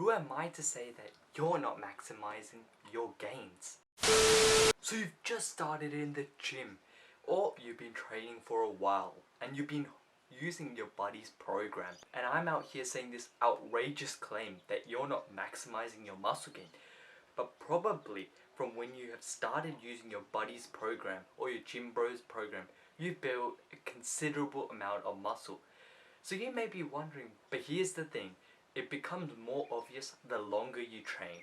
Who am I to say that you're not maximizing your gains? So you've just started in the gym, or you've been training for a while, and you've been using your body's program, and I'm out here saying this outrageous claim that you're not maximizing your muscle gain. But probably from when you have started using your buddy's program or your gym bros program, you've built a considerable amount of muscle. So you may be wondering, but here's the thing, it becomes more obvious the longer you train.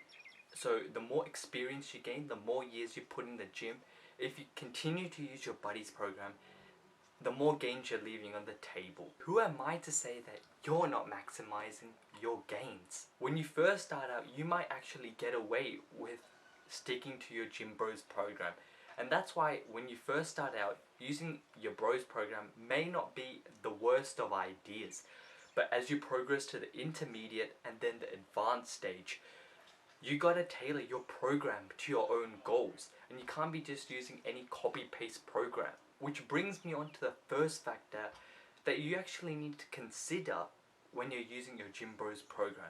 So the more experience you gain, the more years you put in the gym, if you continue to use your buddy's program, the more gains you're leaving on the table. Who am I to say that you're not maximizing your gains? When you first start out, you might actually get away with sticking to your gym bros program. And that's why when you first start out, using your bros program may not be the worst of ideas. But as you progress to the intermediate and then the advanced stage, you gotta tailor your program to your own goals. And you can't be just using any copy-paste program. Which brings me on to the first factor that you actually need to consider when you're using your gym bros program.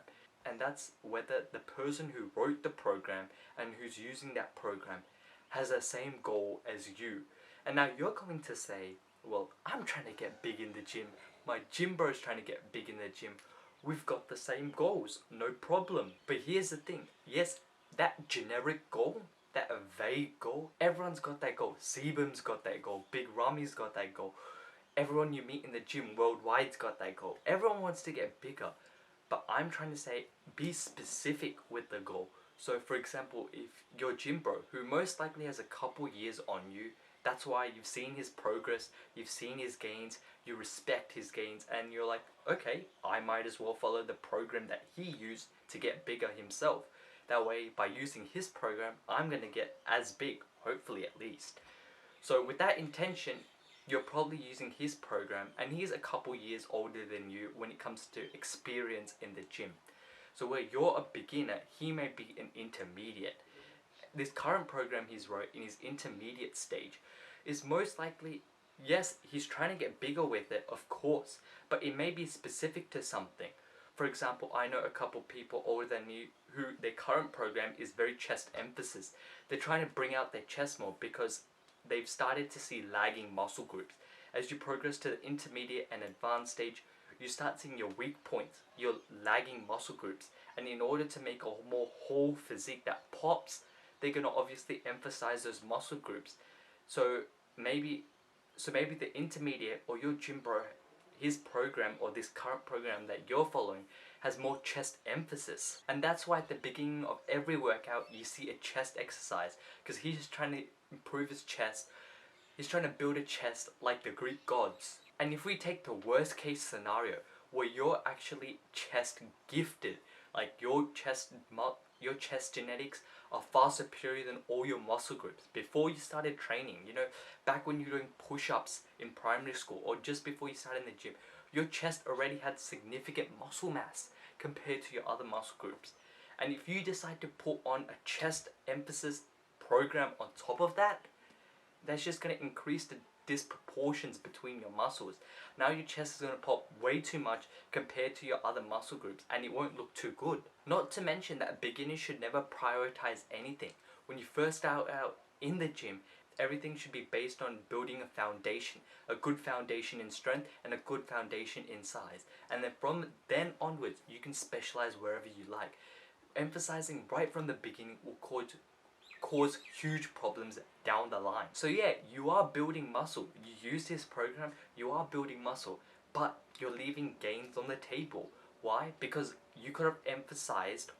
And that's whether the person who wrote the program and who's using that program has the same goal as you. And now you're going to say, well, I'm trying to get big in the gym. My gym bro's trying to get big in the gym. We've got the same goals, no problem. But here's the thing, yes, that generic goal, that vague goal, everyone's got that goal. Sebum's got that goal, Big Rami's got that goal. Everyone you meet in the gym worldwide's got that goal. Everyone wants to get bigger. But I'm trying to say, be specific with the goal. So for example, if your gym bro, who most likely has a couple years on you, that's why you've seen his progress, you've seen his gains, you respect his gains, and you're like, okay, I might as well follow the program that he used to get bigger himself. That way, by using his program, I'm going to get as big, hopefully at least. So with that intention, you're probably using his program, and he's a couple years older than you when it comes to experience in the gym. So where you're a beginner, he may be an intermediate. This current program he's wrote in his intermediate stage is most likely, yes, he's trying to get bigger with it, of course, but it may be specific to something. For example, I know a couple people older than you who their current program is very chest emphasis. They're trying to bring out their chest more because they've started to see lagging muscle groups. As you progress to the intermediate and advanced stage, you start seeing your weak points, your lagging muscle groups, and in order to make a more whole physique that pops, they're going to obviously emphasize those muscle groups. So maybe the intermediate or your gym bro, his program or this current program that you're following has more chest emphasis. And that's why at the beginning of every workout you see a chest exercise, because he's trying to improve his chest. He's trying to build a chest like the Greek gods. And if we take the worst case scenario where you're actually chest gifted, like your chest genetics are far superior than all your muscle groups. Before you started training, you know, back when you were doing push-ups in primary school or just before you started in the gym, your chest already had significant muscle mass compared to your other muscle groups. And if you decide to put on a chest emphasis program on top of that, that's just going to increase the disproportions between your muscles. Now your chest is going to pop way too much compared to your other muscle groups, and it won't look too good. Not to mention that beginners should never prioritize anything. When you first start out in the gym, everything should be based on building a foundation, a good foundation in strength and a good foundation in size. And then from then onwards, you can specialize wherever you like. Emphasizing right from the beginning will cause huge problems down the line. So yeah, you are building muscle. You use this program, you are building muscle, but you're leaving gains on the table. Why? Because you could have emphasized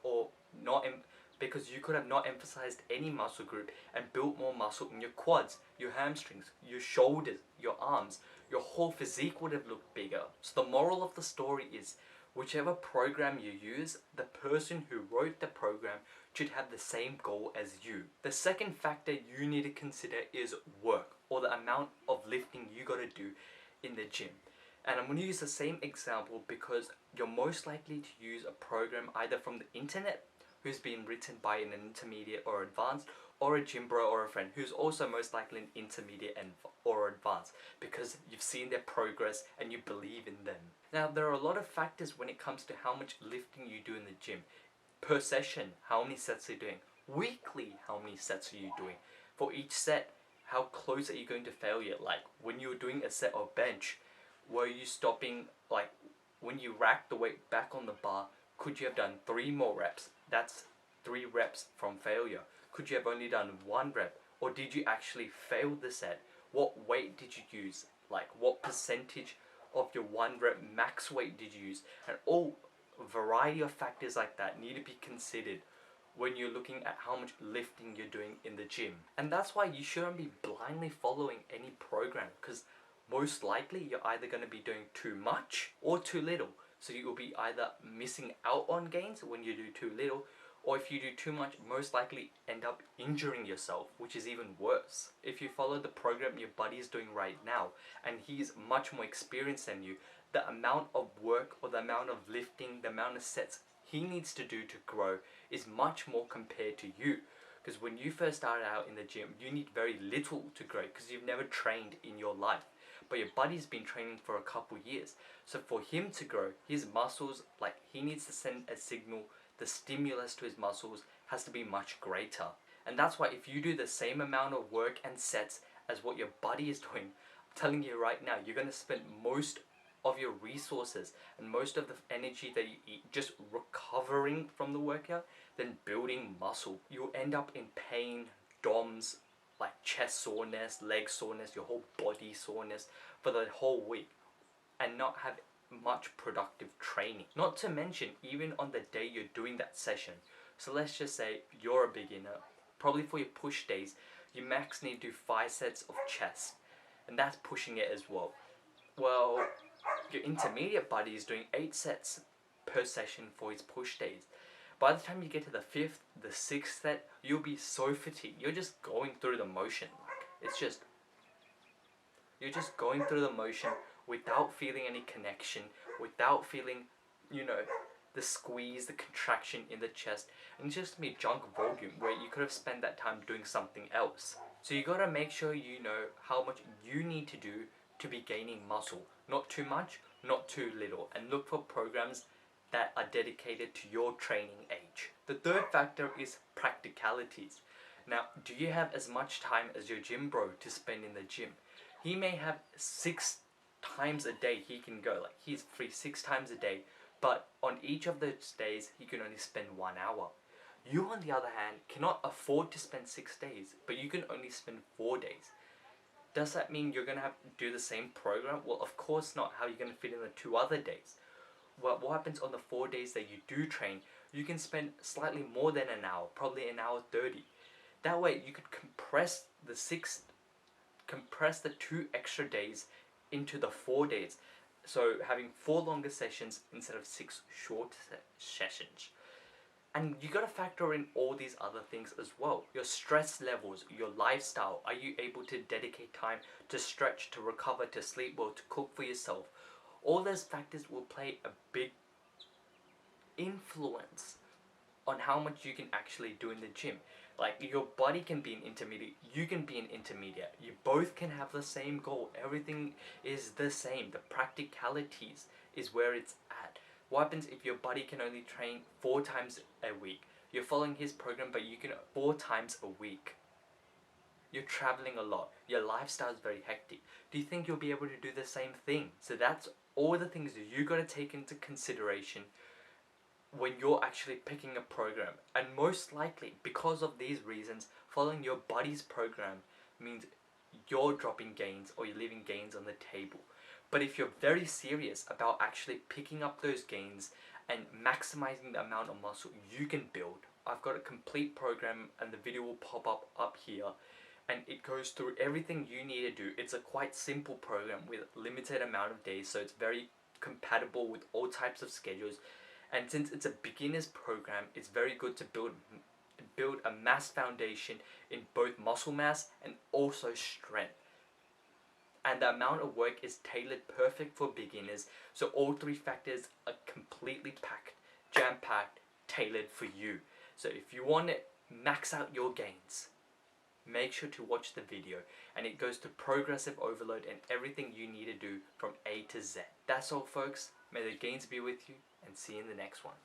because you could have not emphasized any muscle group and built more muscle in your quads, your hamstrings, your shoulders, your arms. Your whole physique would have looked bigger. So the moral of the story is, whichever program you use, the person who wrote the program should have the same goal as you. The second factor you need to consider is work, or the amount of lifting you gotta do in the gym. And I'm going to use the same example because you're most likely to use a program either from the internet, who's been written by an intermediate or advanced, or a gym bro or a friend who's also most likely an intermediate or advanced, because you've seen their progress and you believe in them. Now there are a lot of factors when it comes to how much lifting you do in the gym. Per session, how many sets are you doing? Weekly, how many sets are you doing? For each set, how close are you going to failure? Like when you were doing a set of bench, were you stopping, like when you racked the weight back on the bar, could you have done 3 more reps? That's 3 reps from failure. Could you have only done 1 rep? Or did you actually fail the set? What weight did you use? Like what percentage of your 1 rep max weight did you use? And all variety of factors like that need to be considered when you're looking at how much lifting you're doing in the gym. And that's why you shouldn't be blindly following any program, because most likely you're either going to be doing too much or too little. So you'll be either missing out on gains when you do too little, or if you do too much, most likely end up injuring yourself, which is even worse. If you follow the program your buddy is doing right now, and he's much more experienced than you, the amount of work or the amount of lifting, the amount of sets he needs to do to grow is much more compared to you. Because when you first started out in the gym, you need very little to grow because you've never trained in your life. But your buddy's been training for a couple years. So for him to grow, his muscles, like he needs to send a signal, the stimulus to his muscles has to be much greater. And that's why if you do the same amount of work and sets as what your buddy is doing, I'm telling you right now, you're going to spend most of your resources and most of the energy that you eat just recovering from the workout than building muscle. You'll end up in pain, DOMS, like chest soreness, leg soreness, your whole body soreness for the whole week, and not have much productive training. Not to mention, even on the day you're doing that session, so let's just say you're a beginner, probably for your push days, you max need to do 5 sets of chest, and that's pushing it as well. Well, your intermediate buddy is doing 8 sets per session for his push days. By the time you get to the 5th, the 6th set, you'll be so fatigued. You're just going through the motion. You're just going through the motion without feeling any connection, without feeling, the squeeze, the contraction in the chest, and it's just me junk volume where you could have spent that time doing something else. So you gotta make sure you know how much you need to do to be gaining muscle. Not too much, not too little, and look for programs that are dedicated to your training age. The third factor is practicalities. Now, do you have as much time as your gym bro to spend in the gym? He may have 6 times a day he can go, like he's free 6 times a day, but on each of those days he can only spend 1 hour. You, on the other hand, cannot afford to spend 6 days, but you can only spend 4 days. Does that mean you're going to have to do the same program? Well, of course not. How are you going to fit in the 2 other days? Well, what happens on the 4 days that you do train, you can spend slightly more than an hour, probably an hour 30. That way you could compress the 2 extra days into the 4 days. So having 4 longer sessions instead of 6 short sessions. And you got to factor in all these other things as well. Your stress levels, your lifestyle. Are you able to dedicate time to stretch, to recover, to sleep well, to cook for yourself? All those factors will play a big influence on how much you can actually do in the gym. Like your body can be an intermediate, you can be an intermediate. You both can have the same goal. Everything is the same. The practicalities is where it's at. What happens if your buddy can only train 4 times a week? You're following his program, but you can 4 times a week. You're traveling a lot. Your lifestyle is very hectic. Do you think you'll be able to do the same thing? So that's all the things that you got to take into consideration when you're actually picking a program. And most likely, because of these reasons, following your buddy's program means you're dropping gains or you're leaving gains on the table. But if you're very serious about actually picking up those gains and maximizing the amount of muscle you can build, I've got a complete program and the video will pop up here, and it goes through everything you need to do. It's a quite simple program with limited amount of days, so it's very compatible with all types of schedules. And since it's a beginner's program, it's very good to build a mass foundation in both muscle mass and also strength. And the amount of work is tailored perfect for beginners, so all 3 factors are completely packed, jam-packed, tailored for you. So if you want to max out your gains, make sure to watch the video, and it goes to progressive overload and everything you need to do from A to Z. That's all, folks. May the gains be with you, and see you in the next one.